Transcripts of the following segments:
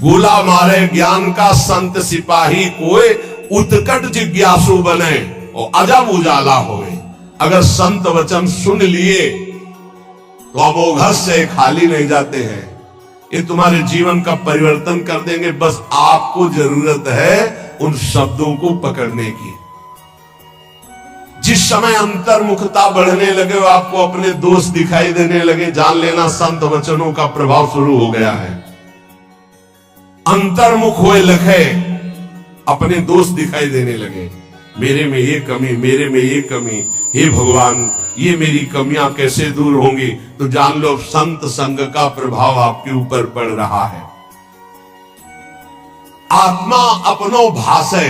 गोला मारे ज्ञान का संत सिपाही कोई, उत्कट जिज्ञासु बने और अजब उजाला होए। अगर संत वचन सुन लिए तो अमोघ से खाली नहीं जाते हैं, ये तुम्हारे जीवन का परिवर्तन कर देंगे। बस आपको जरूरत है उन शब्दों को पकड़ने की। जिस समय अंतर्मुखता बढ़ने लगे, आपको अपने दोष दिखाई देने लगे, जान लेना संत वचनों का प्रभाव शुरू हो गया है। अंतर्मुख हुए लगे, अपने दोष दिखाई देने लगे, मेरे में ये कमी, मेरे में ये कमी, हे भगवान ये मेरी कमियां कैसे दूर होंगी। तो जान लो संत संग का प्रभाव आपके ऊपर पड़ रहा है। आत्मा अपनो भाषे,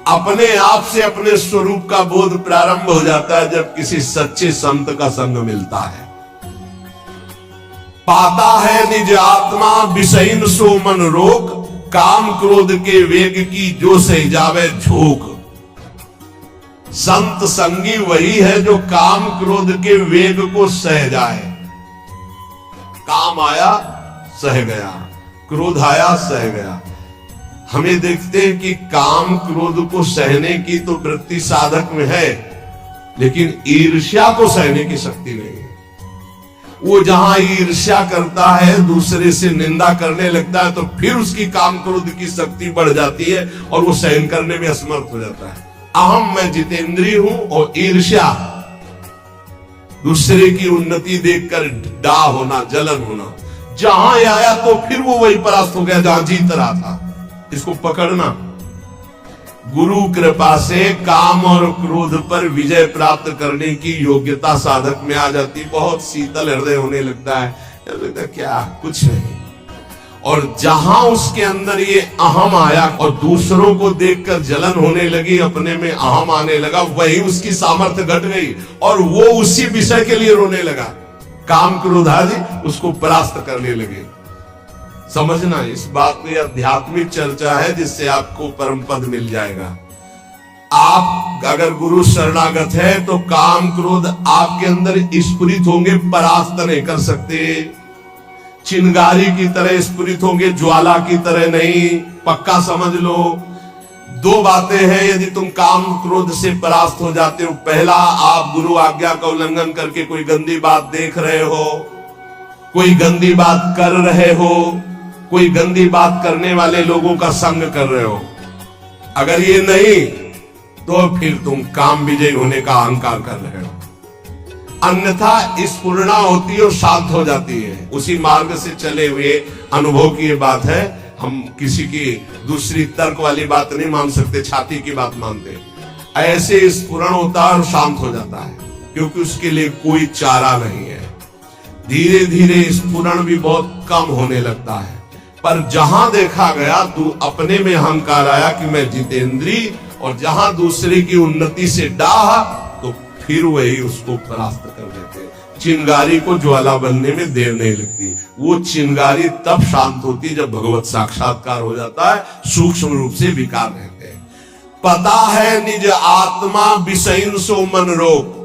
अपने आप से अपने स्वरूप का बोध प्रारंभ हो जाता है जब किसी सच्चे संत का संग मिलता है। पाता है निज आत्मा विषयीन सो मन रोक, काम क्रोध के वेग की जो सह जावे झोंक। संत संगी वही है जो काम क्रोध के वेग को सह जाए। काम आया सह गया, क्रोध आया सह गया। हमें देखते हैं कि काम क्रोध को सहने की तो वृत्ति साधक में है, लेकिन ईर्ष्या को सहने की शक्ति नहीं है। वो जहां ईर्ष्या करता है, दूसरे से निंदा करने लगता है, तो फिर उसकी काम क्रोध की शक्ति बढ़ जाती है और वो सहन करने में असमर्थ हो जाता है। अहम मैं जितेंद्रिय हूं और ईर्ष्या दूसरे की उन्नति देखकर डा होना, जलन होना, जहां आया तो फिर वो वही परास्त हो गया जहां जीत रहा था। इसको पकड़ना। गुरु कृपा से काम और क्रोध पर विजय प्राप्त करने की योग्यता साधक में आ जाती। बहुत शीतल हृदय होने लगता है, क्या कुछ नहीं। और जहां उसके अंदर ये अहम आया और दूसरों को देखकर जलन होने लगी, अपने में अहम आने लगा, वही उसकी सामर्थ्य घट गई और वो उसी विषय के लिए रोने लगा। काम क्रोध आदि उसको परास्त करने लगे। समझना, इस बात में आध्यात्मिक चर्चा है जिससे आपको परम पद मिल जाएगा। आप अगर गुरु शरणागत है तो काम क्रोध आपके अंदर स्फुरित होंगे, परास्त नहीं कर सकते। चिंगारी की तरह स्फुरित होंगे, ज्वाला की तरह नहीं। पक्का समझ लो। दो बातें हैं यदि तुम काम क्रोध से परास्त हो जाते हो। पहला, आप गुरु आज्ञा का उल्लंघन करके कोई गंदी बात देख रहे हो, कोई गंदी बात कर रहे हो, कोई गंदी बात करने वाले लोगों का संग कर रहे हो। अगर ये नहीं तो फिर तुम काम विजय होने का अहंकार कर रहे हो। अन्यथा स्फुरणा होती है और शांत हो जाती है। उसी मार्ग से चले हुए अनुभव की ये बात है। हम किसी की दूसरी तर्क वाली बात नहीं मान सकते, छाती की बात मानते। ऐसे स्फुरण होता है और शांत हो जाता है, क्योंकि उसके लिए कोई चारा नहीं है। धीरे धीरे स्फुरण भी बहुत कम होने लगता है। पर जहां देखा गया तू अपने में अहंकार आया कि मैं जितेंद्री, और जहां दूसरे की उन्नति से डाह, तो फिर वही उसको परास्त कर देते। चिंगारी को ज्वाला बनने में देर नहीं लगती। वो चिंगारी तब शांत होती जब भगवत साक्षात्कार हो जाता है, सूक्ष्म रूप से विकार रहते हैं। पता है निज आत्मा विषयीन सो मन रोक।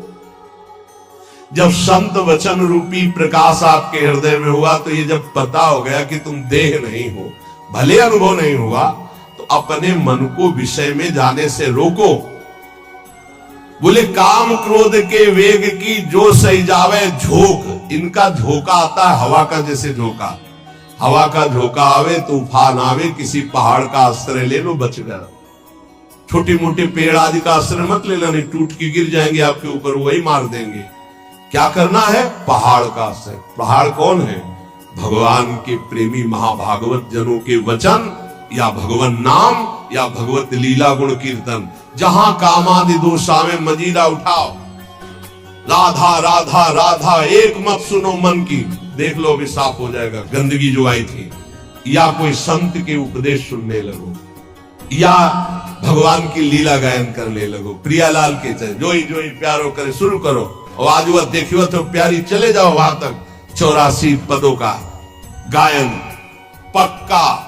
जब संत वचन रूपी प्रकाश आपके हृदय में हुआ, तो ये जब पता हो गया कि तुम देह नहीं हो, भले अनुभव नहीं हुआ, तो अपने मन को विषय में जाने से रोको। बोले काम क्रोध के वेग की जो सही जावे झोंक। इनका झोंका आता है हवा का, जैसे झोंका। हवा का झोंका आवे, तूफान आवे, किसी पहाड़ का आश्रय ले लो, बच गया। छोटी मोटे पेड़ आदि का आश्रय मत लेना, नहीं टूट के गिर जाएंगे आपके ऊपर, वही मार देंगे। क्या करना है? पहाड़ का आश्रय। पहाड़ कौन है? भगवान के प्रेमी महाभागवत जनों के वचन, या भगवान नाम, या भगवत लीला गुण कीर्तन। जहां कामादि दोषावे मजीरा उठाओ, राधा राधा राधा एक मत सुनो मन की, देख लो अभी साफ हो जाएगा गंदगी जो आई थी। या कोई संत के उपदेश सुनने लगो, या भगवान की लीला गायन करने लगो। प्रियालाल के चरण जोई जोई प्यारो करे शुरू करो, और आज वह देखियो तो प्यारी, चले जाओ वहां तक। 84 पदों का गायन पक्का।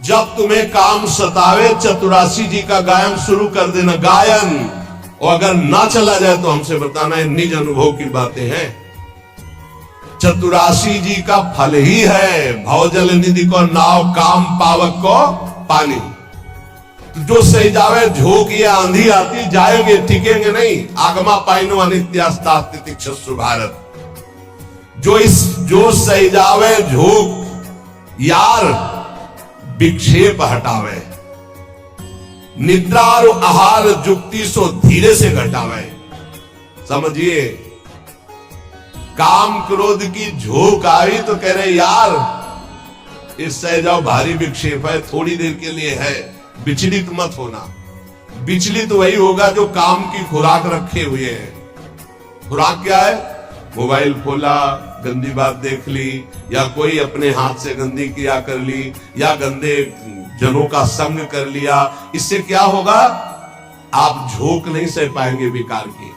जब तुम्हें काम सतावे, चतुरासी जी का गायन शुरू कर देना, गायन। और अगर ना चला जाए तो हमसे बताना, है निज अनुभव की बातें हैं। चतुराशी जी का फल ही है भवजल निधि को नाव काम पावक को पानी। तो जो सही जावे झोंक या आंधी आती जाएंगे टिकेंगे नहीं। आगमा पाइनो अनित्यास्ता तितिक्षु भारत। जो सही जावे झोंक यार विक्षेप हटावे। निद्रा और आहार जुक्ति सो धीरे से घटावे। समझिए, काम क्रोध की झोंक आई तो कह रहे यार इससे जाओ भारी विक्षेप है, थोड़ी देर के लिए है, विचलित मत होना। विचलित वही होगा जो काम की खुराक रखे हुए है। खुराक क्या है? मोबाइल खोला, गंदी बात देख ली, या कोई अपने हाथ से गंदी क्रिया कर ली, या गंदे जनों का संग कर लिया। इससे क्या होगा? आप झोंक नहीं सह पाएंगे विकार की।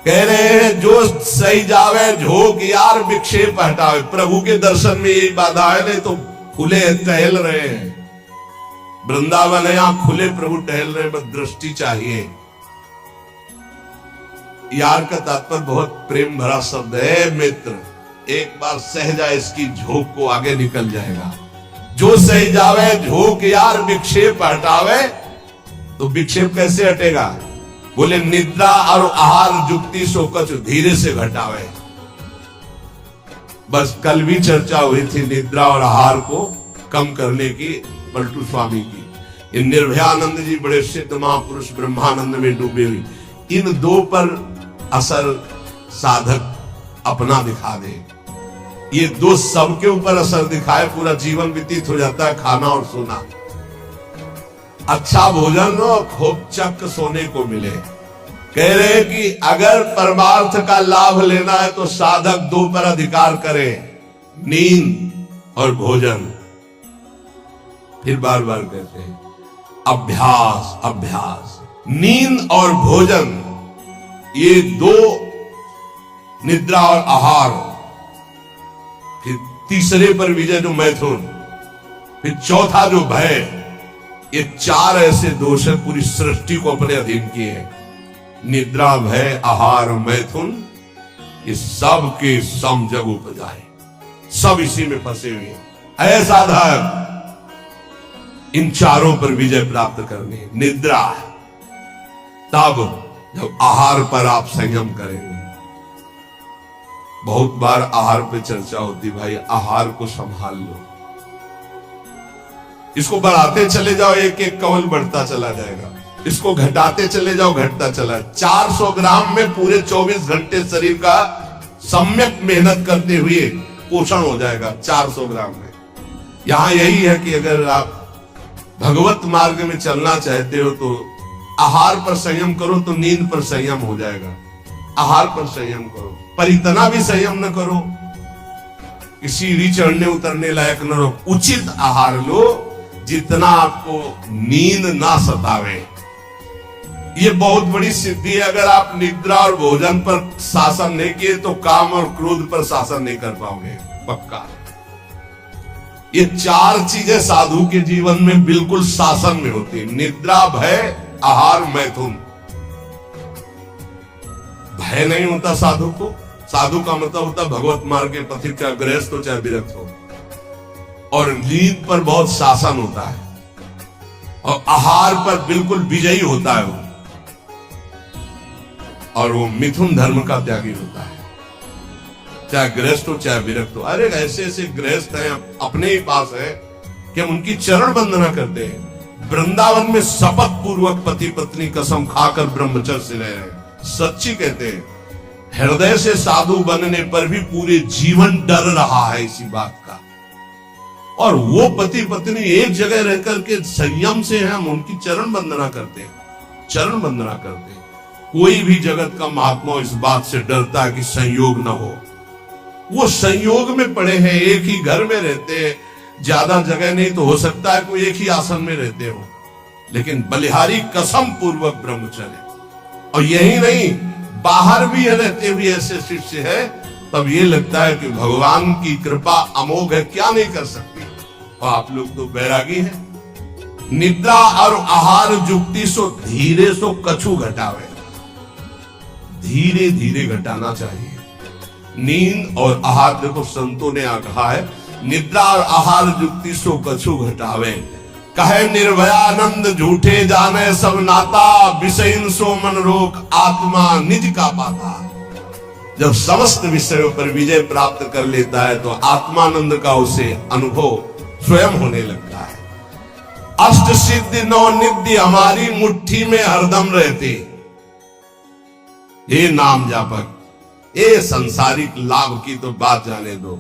कह रहे हैं जो सही जावे झोंक यार विक्षेप हटावे। प्रभु के दर्शन में यही बाधा है, नहीं तो खुले टहल रहे हैं वृंदावन है, यहां खुले प्रभु टहल रहे हैं, बस दृष्टि चाहिए। यार का तात्पर्य बहुत प्रेम भरा शब्द है मित्र। एक बार सह जाए इसकी झोंक को आगे निकल जाएगा। जो सह जावे झोंक यार विक्षेप हटावे। तो विक्षेप कैसे हटेगा? बोले निद्रा और आहार जुक्ति सो कछु धीरे से घटावे। बस कल भी चर्चा हुई थी निद्रा और आहार को कम करने की पलटू स्वामी की। ये निर्भयानंद जी बड़े सिद्ध महापुरुष ब्रह्मानंद में डूबे हुए। इन दो पर असर साधक अपना दिखा दे। ये दो सबके ऊपर असर दिखाए पूरा जीवन व्यतीत हो जाता है। खाना और सोना, अच्छा भोजन और खूब चक सोने को मिले। कह रहे कि अगर परमार्थ का लाभ लेना है तो साधक दो पर अधिकार करे, नींद और भोजन। फिर बार बार कहते हैं अभ्यास अभ्यास। नींद और भोजन ये दो, निद्रा और आहार। फिर तीसरे पर विजय जो मैथुन, फिर चौथा जो भय। ये चार ऐसे दोष है पूरी सृष्टि को अपने अधीन किए हैं। निद्रा, भय, आहार, मैथुन, ये सब के सम जग उपजाए, सब इसी में फंसे हुए हैं। ऐसा साधक इन चारों पर विजय प्राप्त करनी। निद्रा तब जब आहार पर आप संयम करेंगे। बहुत बार आहार पे चर्चा होती, भाई आहार को संभाल लो, इसको बढ़ाते चले जाओ, एक एक कवल बढ़ता चला जाएगा। इसको घटाते चले जाओ, घटता चला। 400 ग्राम में पूरे 24 घंटे शरीर का सम्यक मेहनत करते हुए पोषण हो जाएगा 400 ग्राम में। यहां यही है कि अगर आप भगवत मार्ग में चलना चाहते हो तो आहार पर संयम करो तो नींद पर संयम हो जाएगा। आहार पर संयम करो, पर इतना भी संयम न करो कि सीढ़ी चढ़ने उतरने लायक न रहो। उचित आहार लो जितना आपको नींद ना सतावे। ये बहुत बड़ी सिद्धि है। अगर आप निद्रा और भोजन पर शासन नहीं किए तो काम और क्रोध पर शासन नहीं कर पाओगे, पक्का। ये चार चीजें साधु के जीवन में बिल्कुल शासन में होती है। निद्रा, भय, आहार, मैथुन। भय नहीं होता साधु को। साधु का मतलब होता भगवत मार्ग के पथिक, चाहे गृहस्थ हो चाहे विरक्त हो। और नींद पर बहुत शासन होता है और आहार पर बिल्कुल विजयी होता है वो। और वो मिथुन धर्म का त्यागी होता है, चाहे गृहस्थ हो चाहे विरक्त हो। अरे ऐसे ऐसे गृहस्थ हैं अपने ही पास है कि हम उनकी चरण वंदना करते हैं। वृंदावन में शपथ पूर्वक पति पत्नी कसम खाकर ब्रह्मचर्य से रह रहे। सच्ची कहते हैं, हृदय से साधु बनने पर भी पूरे जीवन डर रहा है इसी बात का। और वो पति पत्नी एक जगह रह करके संयम से हम उनकी चरण वंदना करते हैं, चरण वंदना करते हैं। कोई भी जगत का महात्मा इस बात से डरता है कि संयोग न हो। वो संयोग में पड़े हैं, एक ही घर में रहते हैं, ज्यादा जगह नहीं तो हो सकता है कोई एक ही आसन में रहते हो, लेकिन बलिहारी कसम पूर्वक ब्रह्मचर्य। और यही नहीं, बाहर भी रहते हुए ऐसे शिष्य है, तब ये लगता है कि भगवान की कृपा अमोघ है, क्या नहीं कर सकती। और आप लोग तो बैरागी हैं। निद्रा और आहार जुक्ति सो धीरे सो कछु घटावे। धीरे धीरे घटाना चाहिए। नींद और आहार, देखो संतों ने कहा है निद्रा और आहार जुक्ति सो कछु घटावे, कहे निर्भयानंद झूठे जाने सब नाता, विषयन सो मन रोक आत्मा निज का पाता। जब समस्त विषयों पर विजय प्राप्त कर लेता है तो आत्मानंद का उसे अनुभव स्वयं होने लगता है। अष्ट सिद्धि नौ निधि हमारी मुट्ठी में हरदम रहती। हे नाम जापक, ये सांसारिक लाभ की तो बात जाने दो।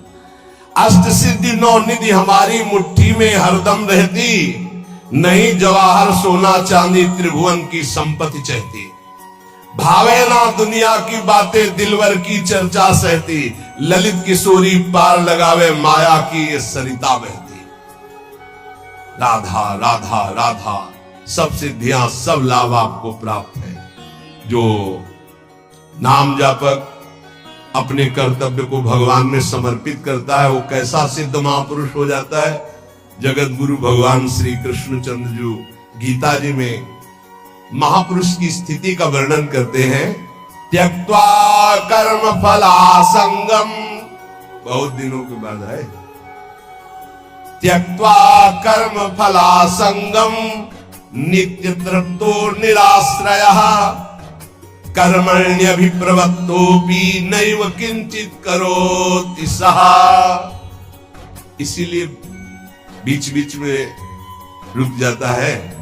अष्ट सिद्धि नौ निधि हमारी मुट्ठी में हरदम रहती, नहीं जवाहर सोना चांदी त्रिभुवन की संपत्ति चाहती। भावे ना दुनिया की बातें दिलवर की चर्चा सहती, ललित किशोरी पार लगावे माया की ये सरिता बहती। राधा राधा राधा, सब सिद्धियां सब लाभ आपको प्राप्त है। जो नाम जापक अपने कर्तव्य को भगवान में समर्पित करता है वो कैसा सिद्ध महापुरुष हो जाता है। जगत गुरु भगवान श्री कृष्णचंद्र जी गीता जी में महापुरुष की स्थिति का वर्णन करते हैं। त्यक्त्वा कर्म फलासंगम, बहुत दिनों के बाद आए, त्यक्त्वा कर्म फलासंगम नित्य तृप्तो निराश्रयः, कर्मण्यभिप्रवृत्तोऽपि नैव किंचित करोति सः। इसीलिए बीच बीच में रुक जाता है।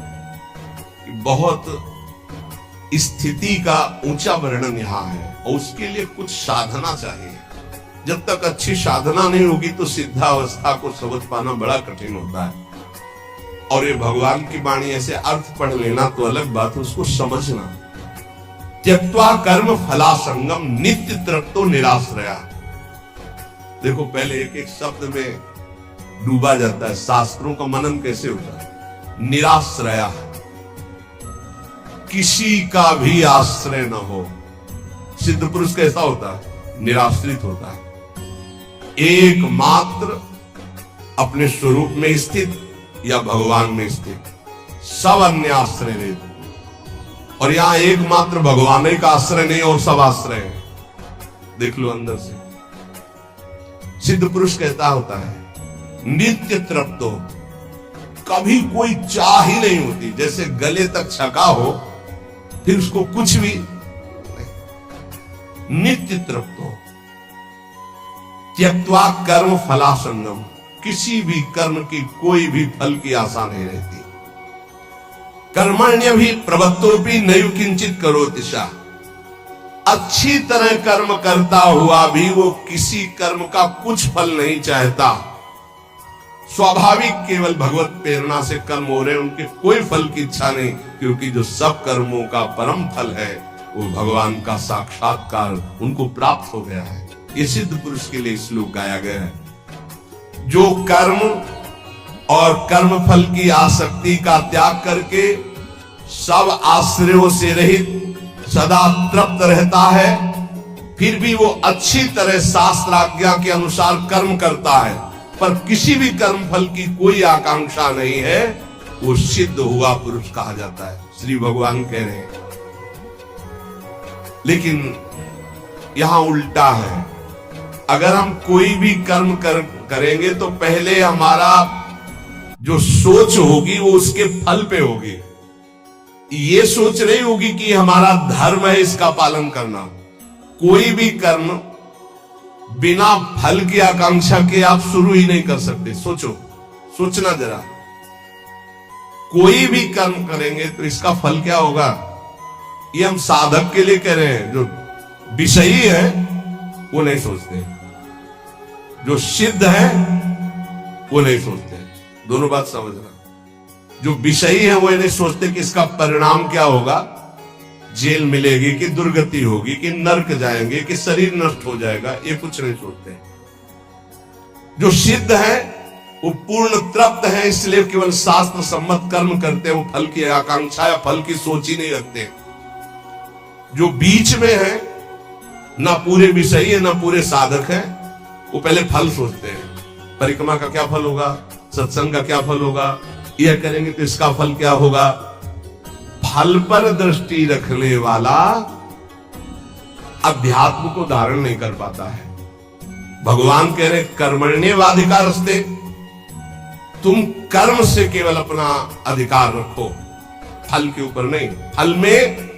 बहुत स्थिति का ऊंचा वर्णन यहां है और उसके लिए कुछ साधना चाहिए। जब तक अच्छी साधना नहीं होगी तो सिद्धावस्था को समझ पाना बड़ा कठिन होता है। और ये भगवान की वाणी ऐसे अर्थ पढ़ लेना तो अलग बात है, उसको समझना। त्यक्त्वा कर्म फलासंगम नित्य तृप्तो निराश्रया। देखो पहले एक एक शब्द में डूबा जाता है। शास्त्रों का मनन कैसे होता है? निराश्रया, किसी का भी आश्रय न हो। सिद्ध पुरुष कैसा होता है? निराश्रित होता है, एकमात्र अपने स्वरूप में स्थित या भगवान में स्थित, सब अन्य आश्रय लेते। और यहां एकमात्र भगवान ही का आश्रय नहीं और सब आश्रय है। देख लो अंदर से। सिद्ध पुरुष कहता होता है नित्य तृप्तो, कभी कोई चाह ही नहीं होती। जैसे गले तक छका हो फिर उसको कुछ भी नहीं। नित्य तृप्तो, त्यक्त्वा कर्म फलासंगम, किसी भी कर्म की कोई भी फल की आशा नहीं रहती। कर्मण्य भी प्रवृत्तो भी नैव किंचित करोति सः, अच्छी तरह कर्म करता हुआ भी वो किसी कर्म का कुछ फल नहीं चाहता। स्वाभाविक केवल भगवत प्रेरणा से कर्म हो रहे, उनके कोई फल की इच्छा नहीं, क्योंकि जो सब कर्मों का परम फल है वो भगवान का साक्षात्कार उनको प्राप्त हो गया है। ये सिद्ध पुरुष के लिए श्लोक गाया गया है। जो कर्म और कर्म फल की आसक्ति का त्याग करके सब आश्रयों से रहित सदा तृप्त रहता है, फिर भी वो अच्छी तरह शास्त्र आज्ञा के अनुसार कर्म करता है, पर किसी भी कर्म फल की कोई आकांक्षा नहीं है, वो सिद्ध हुआ पुरुष कहा जाता है। श्री भगवान कह रहे हैं। लेकिन यहां उल्टा है। अगर हम कोई भी कर्म करेंगे तो पहले हमारा जो सोच होगी वो उसके फल पे होगी। ये सोच नहीं होगी कि हमारा धर्म है इसका पालन करना। कोई भी कर्म बिना फल की आकांक्षा के आप शुरू ही नहीं कर सकते। सोचना जरा, कोई भी कर्म करेंगे तो इसका फल क्या होगा, ये हम साधक के लिए कह रहे हैं। जो विषयी है वो नहीं सोचते, जो सिद्ध है वो नहीं सोचते। दोनों बात समझना। जो विषयी है वो नहीं सोचते कि इसका परिणाम क्या होगा, जेल मिलेगी कि दुर्गति होगी कि नरक जाएंगे कि शरीर नष्ट हो जाएगा, ये कुछ नहीं सोचते। जो सिद्ध है वो पूर्ण तृप्त है, इसलिए केवल शास्त्र सम्मत कर्म करते हैं। वो फल की आकांक्षा या फल की सोच ही नहीं रखते। जो बीच में है, ना पूरे विषयी है ना पूरे साधक है, वो पहले फल सोचते हैं। परिक्रमा का क्या फल होगा, सत्संग का क्या फल होगा, यह करेंगे तो इसका फल क्या होगा। फल पर दृष्टि रखने वाला अध्यात्म को धारण नहीं कर पाता है। भगवान कह रहे कर्मण्येवाधिकारस्ते, तुम कर्म से केवल अपना अधिकार रखो, फल के ऊपर नहीं। फल में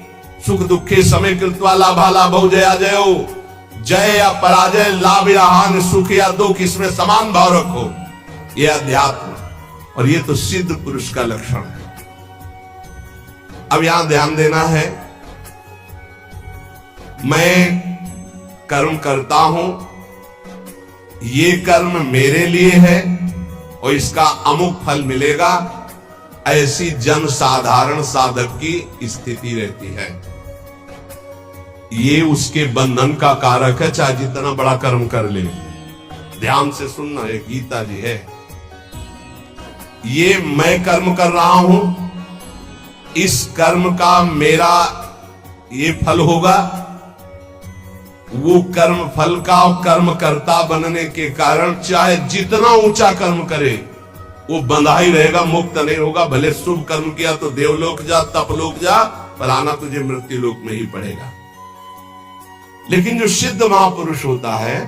सुख दुखे समय कृत्वा लाभा लाभो जया जयो, जय या पराजय, लाभ या हानि, सुख या दुख, इसमें समान भाव रखो। यह अध्यात्म, और ये तो सिद्ध पुरुष का लक्षण है। अब यहां ध्यान देना है, मैं कर्म करता हूं, ये कर्म मेरे लिए है और इसका अमुक फल मिलेगा, ऐसी जन साधारण साधक की स्थिति रहती है। ये उसके बंधन का कारक है, चाहे जितना बड़ा कर्म कर ले। ध्यान से सुनना, एक गीता जी है, ये मैं कर्म कर रहा हूं, इस कर्म का मेरा ये फल होगा, वो कर्म फल का और कर्मकर्ता बनने के कारण चाहे जितना ऊंचा कर्म करे वो बंधा ही रहेगा, मुक्त नहीं होगा। भले शुभ कर्म किया तो देवलोक जा, तपलोक जा, पर आना तुझे मृत्यु लोक में ही पड़ेगा। लेकिन जो सिद्ध महापुरुष होता है,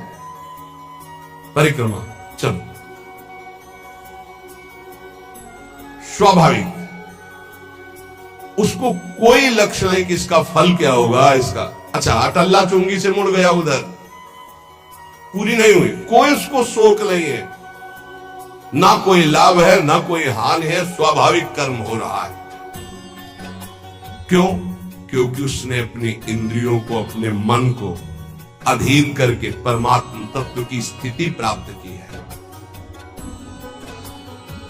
परिक्रमा चलो स्वाभाविक, उसको कोई लक्ष्य नहीं कि इसका फल क्या होगा, इसका अच्छा अटल्ला चुंगी से मुड़ गया उधर, पूरी नहीं हुई, कोई उसको शोक नहीं है, ना कोई लाभ है ना कोई हानि है, स्वाभाविक कर्म हो रहा है। क्यों? क्योंकि उसने अपनी इंद्रियों को, अपने मन को अधीन करके परमात्मा तत्व की स्थिति प्राप्त की है।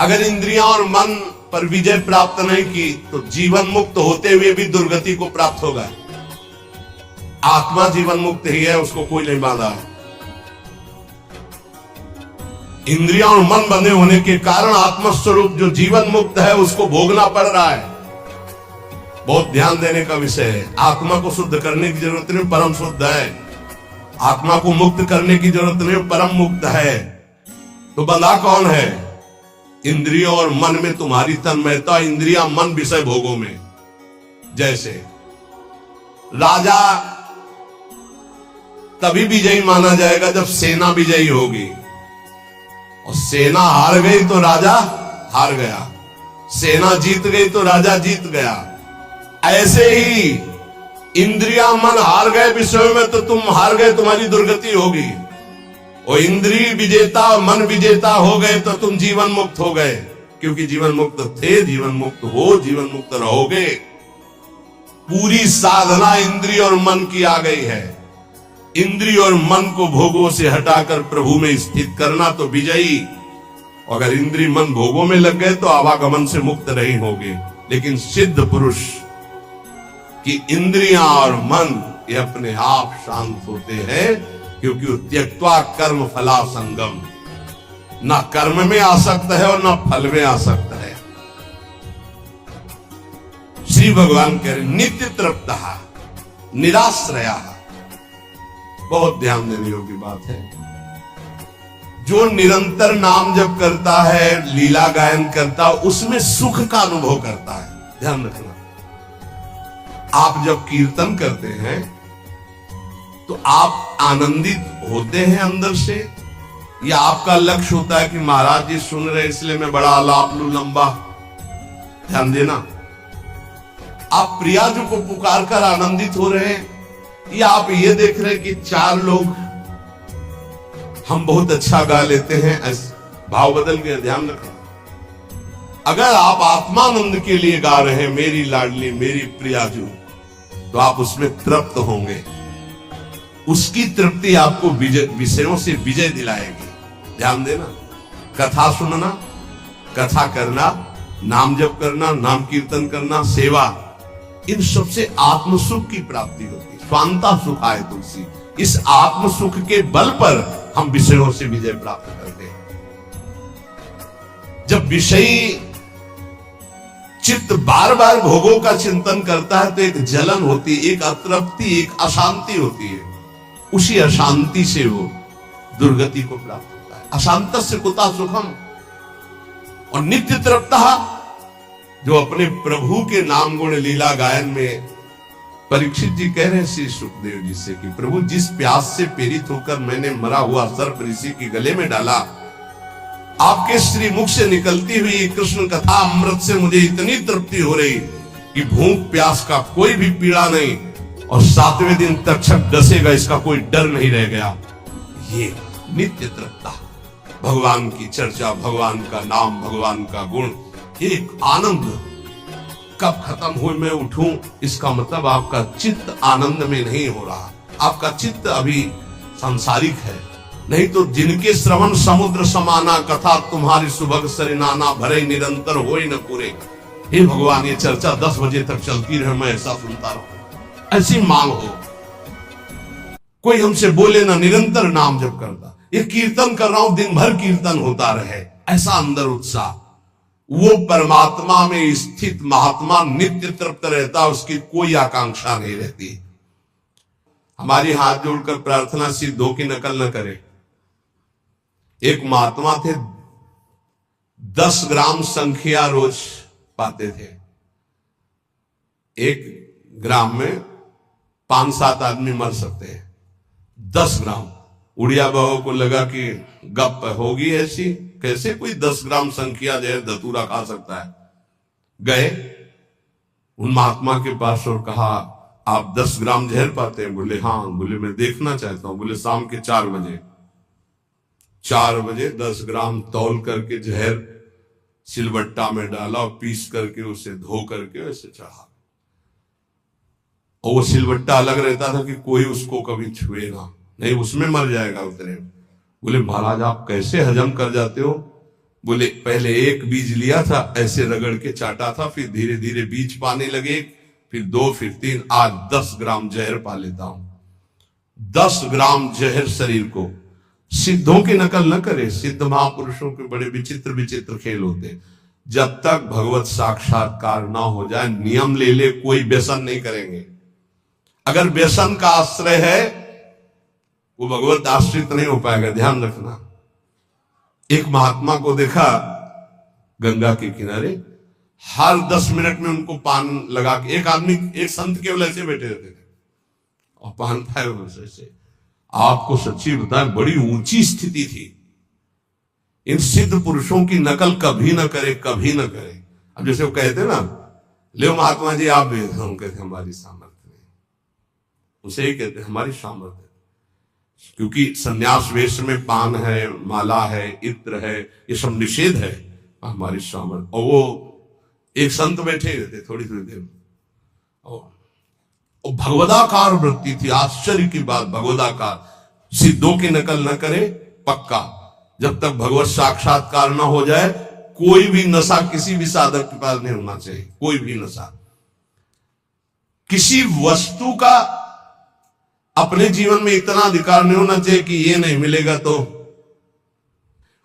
अगर इंद्रियां और मन पर विजय प्राप्त नहीं की तो जीवन मुक्त होते हुए भी दुर्गति को प्राप्त होगा। आत्मा जीवन मुक्त ही है, उसको कोई नहीं बांधा है। इंद्रियां और मन बंधे होने के कारण आत्मस्वरूप जो जीवन मुक्त है उसको भोगना पड़ रहा है। बहुत ध्यान देने का विषय है। आत्मा को शुद्ध करने की जरूरत नहीं, परम शुद्ध है। आत्मा को मुक्त करने की जरूरत नहीं, परम मुक्त है। तो बंधा कौन है? इंद्रियों और मन में तुम्हारी तन्मयता, इंद्रिया मन विषय भोगों में। जैसे राजा तभी विजयी माना जाएगा जब सेना विजयी होगी, और सेना हार गई तो राजा हार गया, सेना जीत गई तो राजा जीत गया। ऐसे ही इंद्रिया मन हार गए विषयों में तो तुम हार गए, तुम्हारी दुर्गति होगी। और इंद्रिय विजेता मन विजेता हो गए तो तुम जीवन मुक्त हो गए, क्योंकि जीवन मुक्त थे, जीवन मुक्त हो, जीवन मुक्त रहोगे। पूरी साधना इंद्रिय और मन की आ गई है। इंद्रिय और मन को भोगों से हटाकर प्रभु में स्थित करना तो विजयी। अगर इंद्रिय मन भोगों में लग गए तो आवागमन से मुक्त नहीं होगे। लेकिन सिद्ध पुरुष की इंद्रियां और मन ये अपने आप शांत होते हैं, क्योंकि वो त्यक्त्वा कर्म फला संगम, ना कर्म में आसक्त है और ना फल में आसक्त है। श्री भगवान कह रहे नित्य तृप्तः निराश्रयः। बहुत ध्यान देने योग्य बात है। जो निरंतर नाम जप करता है, लीला गायन करता है, उसमें सुख का अनुभव करता है। ध्यान रखना, आप जब कीर्तन करते हैं तो आप आनंदित होते हैं अंदर से, या आपका लक्ष्य होता है कि महाराज जी सुन रहे इसलिए मैं बड़ा आलाप लू लंबा? ध्यान देना, आप प्रियाजू को पुकार कर आनंदित हो रहे हैं, या आप ये देख रहे हैं कि चार लोग हम बहुत अच्छा गा लेते हैं, भाव बदल गया। ध्यान रखना, अगर आप आत्मानंद के लिए गा रहे हैं, मेरी लाडली मेरी प्रियाजू, तो आप उसमें तृप्त होंगे। उसकी तृप्ति आपको विषयों से विजय दिलाएगी। ध्यान देना, कथा सुनना, कथा करना, नाम जप करना, नाम कीर्तन करना, सेवा, इन सबसे आत्म सुख की प्राप्ति होती है। स्वांता सुख आए तुलसी, इस आत्म सुख के बल पर हम विषयों से विजय प्राप्त करते हैं। जब विषयी चित्त बार बार भोगों का चिंतन करता है तो एक जलन होती है, एक अतृप्ति, एक अशांति होती है। उसी अशांति से वो दुर्गति को प्राप्त होता है। अशांतस्य कुतः सुखम। और नित्य तृप्तः, जो अपने प्रभु के नाम गुण लीला गायन में परीक्षित जी कह रहे हैं श्री सुखदेव जी से कि प्रभु जिस प्यास से प्रेरित होकर मैंने मरा हुआ सर्प ऋषि के गले में डाला, आपके श्री मुख से निकलती हुई कृष्ण कथा अमृत से मुझे इतनी तृप्ति हो रही कि भूख प्यास का कोई भी पीड़ा नहीं, और 7वें दिन तक्षक डसेगा इसका कोई डर नहीं रह गया। ये नित्य तृप्ता, भगवान की चर्चा, भगवान का नाम, भगवान का गुण, एक आनंद कब खत्म हुए मैं उठूं, इसका मतलब आपका चित्त आनंद में नहीं हो रहा, आपका चित्त अभी सांसारिक है। नहीं तो जिनके श्रवण समुद्र समाना, कथा तुम्हारी सुभग सरिनाना, भरे निरंतर होए न पूरे। हे भगवान ये चर्चा 10 बजे तक चलती रहे, मैं ऐसा सुनता रहूं, ऐसी मांग हो। कोई हमसे बोले ना, निरंतर नाम जप करता, ये कीर्तन कर रहा हूं, दिन भर कीर्तन होता रहे, ऐसा अंदर उत्साह। वो परमात्मा में स्थित महात्मा नित्य तृप्त रहता, उसकी कोई आकांक्षा नहीं रहती। हमारी हाथ जोड़कर प्रार्थना सिद्धों की नकल न करे। एक महात्मा थे, 10 ग्राम संख्या रोज पाते थे। एक ग्राम में 5-7 आदमी मर सकते हैं। 10 ग्राम। उड़िया बाबा को लगा कि गप होगी ऐसी, कैसे कोई 10 ग्राम संख्या जहर धतूरा खा सकता है। गए उन महात्मा के पास और कहा आप 10 ग्राम जहर पाते हैं? बोले हाँ। बोले मैं देखना चाहता हूं। बोले शाम के 4 बजे 10 ग्राम तौल करके जहर सिलबट्टा में डाला और पीस करके उसे धो करके वैसे चढ़ा, और वो सिलबट्टा अलग रहता था कि कोई उसको कभी छुएगा नहीं, उसमें मर जाएगा उतरे। बोले महाराज आप कैसे हजम कर जाते हो? बोले पहले एक बीज लिया था, ऐसे रगड़ के चाटा था, फिर धीरे धीरे बीज पाने लगे, फिर 2, फिर 3, आज 10 ग्राम जहर पा लेता हूं। 10 ग्राम जहर शरीर को। सिद्धों की नकल न करे। सिद्ध महापुरुषों के बड़े विचित्र विचित्र खेल होते। जब तक भगवत साक्षात्कार ना हो जाए नियम ले ले, कोई व्यसन नहीं करेंगे। अगर व्यसन का आश्रय है वो भगवत आश्रित नहीं हो पाएगा, ध्यान रखना। एक महात्मा को देखा गंगा के किनारे, हर 10 मिनट में उनको पान लगा के, एक आदमी, एक संत केवल ऐसे बैठे रहते थे और पान खाए ऐसे। आपको सच्ची बताएं बड़ी ऊंची स्थिति थी। इन सिद्ध पुरुषों की नकल कभी ना करे, कभी ना करे। अब जैसे वो कहते ना, ले महात्मा जी आप भी, हम कहते हमारी सामर्थ्य नहीं, उसे ही कहते हमारी सामर्थ्य। क्योंकि संन्यास वेश में पान है, माला है, इत्र है, ये सब निषेध है, हमारी सामर्थ्य। और वो एक संत बैठे रहते थोड़ी थोड़ी देर, और भगवदाकार वृत्ति थी। आश्चर्य की बात, भगवदाकार। सिद्धों की नकल न करे, पक्का। जब तक भगवत साक्षात्कार न हो जाए कोई भी नशा किसी भी साधक के पास नहीं होना चाहिए। कोई भी नशा, किसी वस्तु का अपने जीवन में इतना अधिकार नहीं होना चाहिए कि ये नहीं मिलेगा तो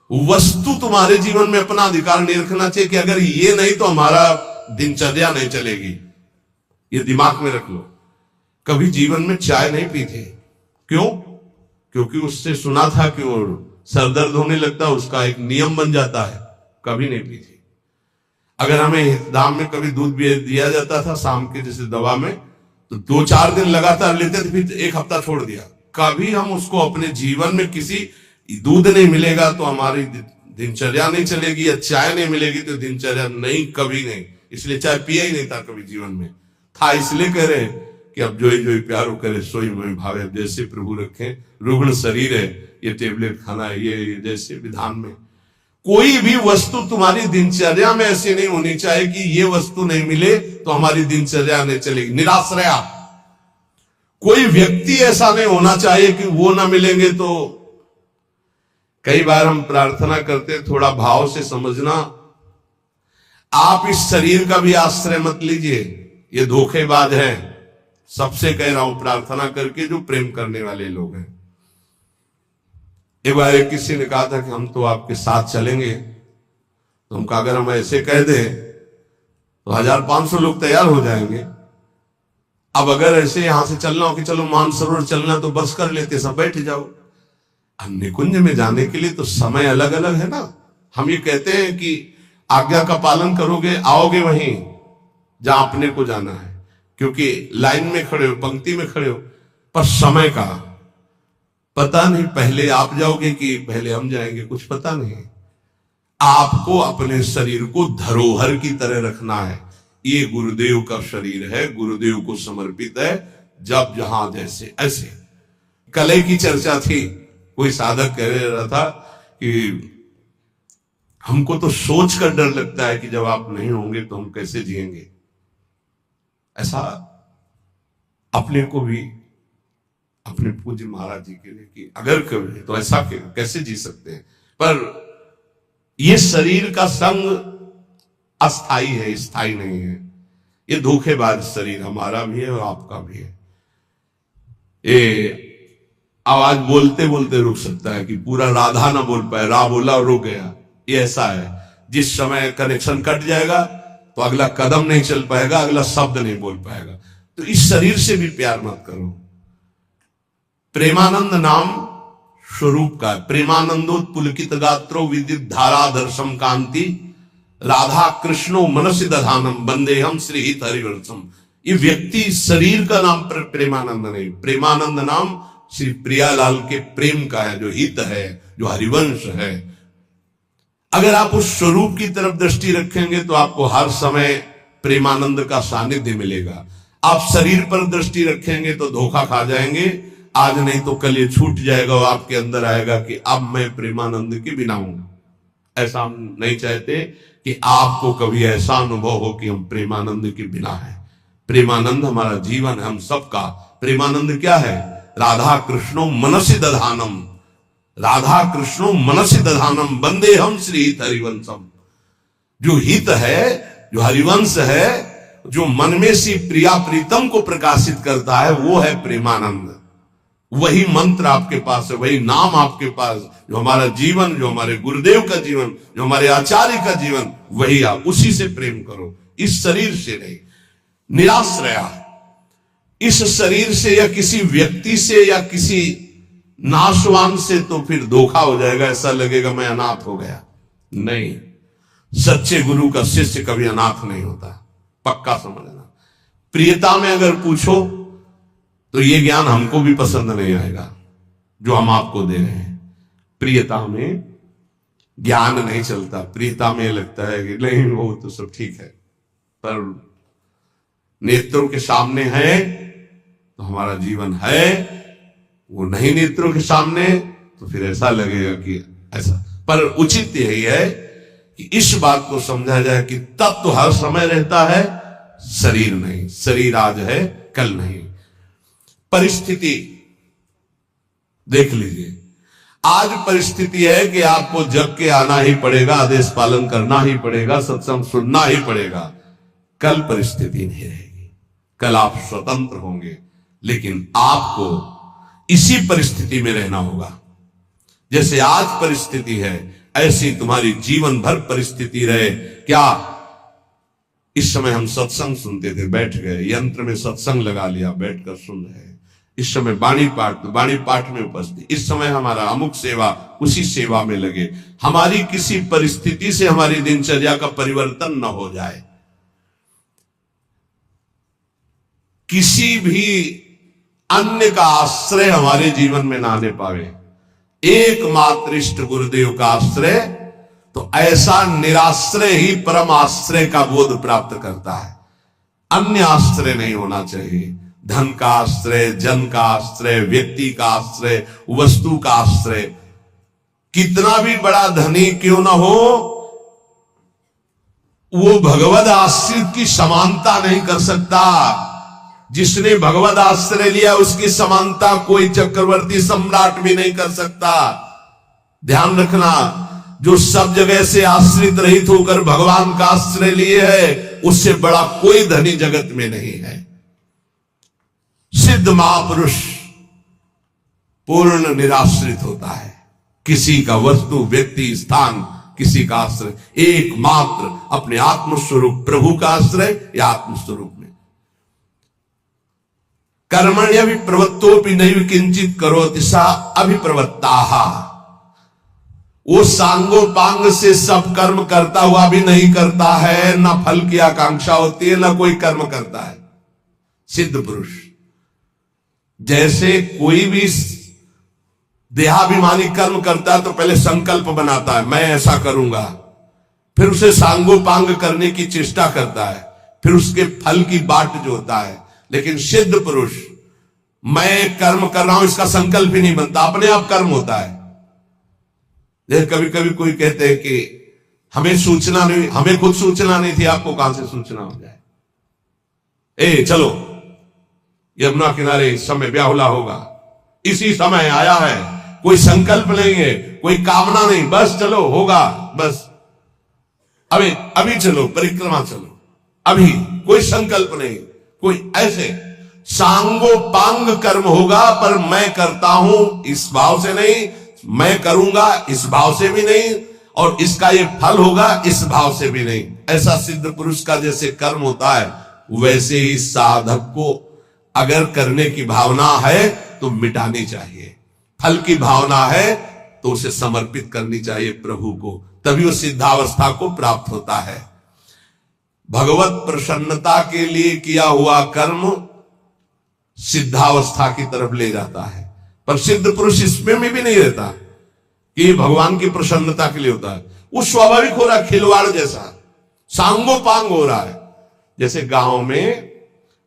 वस्तु तुम्हारे जीवन में अपना अधिकार नहीं रखना चाहिए कि अगर ये नहीं तो हमारा दिनचर्या नहीं चलेगी। ये दिमाग में रख लो। कभी जीवन में चाय नहीं पी थी, क्यों? क्योंकि उससे सुना था कि वो सर दर्द होने लगता, उसका एक नियम बन जाता है, कभी नहीं पी थी। अगर हमें दाम में कभी दूध भी दिया जाता था शाम के जैसे दवा में, तो 2-4 दिन लगातार लेते थे, फिर 1 हफ्ता छोड़ दिया। कभी हम उसको अपने जीवन में, किसी दूध नहीं मिलेगा तो हमारी दिनचर्या नहीं चलेगी, या चाय नहीं मिलेगी तो दिनचर्या नहीं, कभी नहीं। इसलिए चाय पिया ही नहीं था कभी जीवन में। था इसलिए कह रहे कि अब जो ही प्यारो करे सोई में भावे, जैसे प्रभु रखे। रुग्ण शरीर है, ये टेबलेट खाना है, ये जैसे विधान में। कोई भी वस्तु तुम्हारी दिनचर्या में ऐसी नहीं होनी चाहिए कि ये वस्तु नहीं मिले तो हमारी दिनचर्या नहीं चलेगी। निराश्रया। कोई व्यक्ति ऐसा नहीं होना चाहिए कि वो ना मिलेंगे तो। कई बार हम प्रार्थना करते, थोड़ा भाव से समझना। आप इस शरीर का भी आश्रय मत लीजिए, ये धोखेबाज है। सबसे कह रहा हूं प्रार्थना करके, जो प्रेम करने वाले लोग हैं। एक बार किसी ने कहा था कि हम तो आपके साथ चलेंगे, तो हम कहा अगर हम ऐसे कह दें तो 1500 लोग तैयार हो जाएंगे। अब अगर ऐसे यहां से चलना हो कि चलो मानसरोवर चलना, तो बस कर लेते, सब बैठ जाओ। अब निकुंज में जाने के लिए तो समय अलग अलग है ना। हम ये कहते हैं कि आज्ञा का पालन करोगे, आओगे वहीं जहां अपने को जाना है। क्योंकि लाइन में खड़े हो, पंक्ति में खड़े हो, पर समय का पता नहीं, पहले आप जाओगे कि पहले हम जाएंगे, कुछ पता नहीं। आपको अपने शरीर को धरोहर की तरह रखना है। ये गुरुदेव का शरीर है, गुरुदेव को समर्पित है, जब जहां जैसे ऐसे। कलह की चर्चा थी, कोई साधक कह रहा था कि हमको तो सोच कर डर लगता है कि जब आप नहीं होंगे तो हम कैसे जिएंगे। ऐसा अपने को भी, अपने पूज्य महाराज जी के लिए कि अगर कभी तो ऐसा कैसे जी सकते हैं। पर ये शरीर का संग अस्थाई है, स्थायी नहीं है। ये धोखेबाज शरीर हमारा भी है और आपका भी है। ये आवाज बोलते बोलते रुक सकता है कि पूरा राधा ना बोल पाए, रा बोला और रुक गया। ये ऐसा है, जिस समय कनेक्शन कट जाएगा तो अगला कदम नहीं चल पाएगा, अगला शब्द नहीं बोल पाएगा। तो इस शरीर से भी प्यार मत करो। प्रेमानंद नाम स्वरूप का, प्रेमानंदोत्पुलकित गात्रो विद्युत धारा दर्शम कांति राधा कृष्णो मनसि दधानम वंदेहम श्री हित हरिवंशम। ये व्यक्ति शरीर का नाम प्रेमानंद नहीं, प्रेमानंद नाम श्री प्रियालाल के प्रेम का है, जो हित है, जो हरिवंश है। अगर आप उस स्वरूप की तरफ दृष्टि रखेंगे तो आपको हर समय प्रेमानंद का सानिध्य मिलेगा। आप शरीर पर दृष्टि रखेंगे तो धोखा खा जाएंगे, आज नहीं तो कल ये छूट जाएगा और आपके अंदर आएगा कि अब मैं प्रेमानंद के बिना हूं। ऐसा हम नहीं चाहते कि आपको कभी ऐसा अनुभव हो कि हम प्रेमानंद के बिना हैं। प्रेमानंद हमारा जीवन है, हम सबका। प्रेमानंद क्या है? राधा कृष्णो मनसि दधानम, राधा कृष्णो मनसि दधानम वंदे हम श्री हित हरिवंशम। जो हित है, जो हरिवंश है, जो मन में से प्रिया प्रीतम को प्रकाशित करता है, वो है प्रेमानंद। वही मंत्र आपके पास है, वही नाम आपके पास, जो हमारा जीवन, जो हमारे गुरुदेव का जीवन, जो हमारे आचार्य का जीवन, वही आप उसी से प्रेम करो, इस शरीर से नहीं। निराश्रया, इस शरीर से या किसी व्यक्ति से या किसी नाशवान से तो फिर धोखा हो जाएगा, ऐसा लगेगा मैं अनाथ हो गया। नहीं, सच्चे गुरु का शिष्य कभी अनाथ नहीं होता, पक्का समझना। प्रियता में अगर पूछो तो ये ज्ञान हमको भी पसंद नहीं आएगा जो हम आपको दे रहे हैं। प्रियता में ज्ञान नहीं चलता, प्रियता में लगता है कि नहीं वो तो सब ठीक है, पर नेत्रों के सामने है तो हमारा जीवन है, वो नहीं नेत्रों के सामने तो फिर ऐसा लगेगा कि ऐसा। पर उचित यही है कि इस बात को समझा जाए कि तत्व तो हर समय रहता है, शरीर नहीं। शरीर आज है, कल नहीं। परिस्थिति देख लीजिए, आज परिस्थिति है कि आपको जग के आना ही पड़ेगा, आदेश पालन करना ही पड़ेगा, सत्संग सुनना ही पड़ेगा। कल परिस्थिति नहीं रहेगी, कल आप स्वतंत्र होंगे, लेकिन आपको इसी परिस्थिति में रहना होगा। जैसे आज परिस्थिति है, ऐसी तुम्हारी जीवन भर परिस्थिति रहे। क्या इस समय हम सत्संग सुनते थे, बैठ गए, यंत्र में सत्संग लगा लिया, बैठकर सुन रहे। इस समय वाणी पाठ, तो वाणी पाठ में उपस्थित। इस समय हमारा अमुक सेवा, उसी सेवा में लगे। हमारी किसी परिस्थिति से हमारी दिनचर्या का परिवर्तन न हो जाए, किसी भी अन्य का आश्रय हमारे जीवन में ना आने पावे। एकमात्र इष्ट गुरुदेव का आश्रय, तो ऐसा निराश्रय ही परम आश्रय का बोध प्राप्त करता है। अन्य आश्रय नहीं होना चाहिए। धन का आश्रय, जन का आश्रय, व्यक्ति का आश्रय, वस्तु का आश्रय, कितना भी बड़ा धनी क्यों ना हो, वो भगवद आश्रित की समानता नहीं कर सकता। जिसने भगवद आश्रय लिया उसकी समानता कोई चक्रवर्ती सम्राट भी नहीं कर सकता। ध्यान रखना, जो सब जगह से आश्रित रहित होकर भगवान का आश्रय लिए है, उससे बड़ा कोई धनी जगत में नहीं है। सिद्ध महापुरुष पूर्ण निराश्रित होता है, किसी का वस्तु, व्यक्ति, स्थान, किसी का आश्रय, एकमात्र अपने आत्मस्वरूप प्रभु का आश्रय या आत्मस्वरूप में। कर्मण्य भी प्रवृत्तोपि नैव किंचित करोति सा अभिप्रवृत्ताः। वो सांगोपांग से सब कर्म करता हुआ भी नहीं करता है, ना फल की आकांक्षा होती है, ना कोई कर्म करता है। सिद्ध पुरुष। जैसे कोई भी देहाभिमानी कर्म करता है तो पहले संकल्प बनाता है, मैं ऐसा करूंगा, फिर उसे सांगोपांग करने की चेष्टा करता है, फिर उसके फल की बाट जोता है। लेकिन सिद्ध पुरुष, मैं कर्म कर रहा हूं इसका संकल्प ही नहीं बनता, अपने आप कर्म होता है। जैसे कभी कभी कोई कहते हैं कि हमें सूचना नहीं, हमें खुद सूचना नहीं थी, आपको कहां से सूचना हो जाए। चलो यमुना किनारे इस समय ब्याहुला होगा, इसी समय आया है, कोई संकल्प नहीं है, कोई कामना नहीं, बस चलो होगा, बस अभी चलो परिक्रमा चलो, अभी कोई संकल्प नहीं, कोई ऐसे सांगोपांग कर्म होगा, पर मैं करता हूं इस भाव से नहीं, मैं करूंगा इस भाव से भी नहीं, और इसका ये फल होगा इस भाव से भी नहीं। ऐसा सिद्ध पुरुष का जैसे कर्म होता है, वैसे ही साधक को अगर करने की भावना है तो मिटानी चाहिए, फल की भावना है तो उसे समर्पित करनी चाहिए प्रभु को, तभी वो सिद्धावस्था को प्राप्त होता है। भगवत प्रसन्नता के लिए किया हुआ कर्म सिद्धावस्था की तरफ ले जाता है, पर सिद्ध पुरुष इसमें भी नहीं रहता कि भगवान की प्रसन्नता के लिए होता है। वो स्वाभाविक हो रहा है, खिलवाड़ जैसा सांगोपांग हो रहा है। जैसे गांव में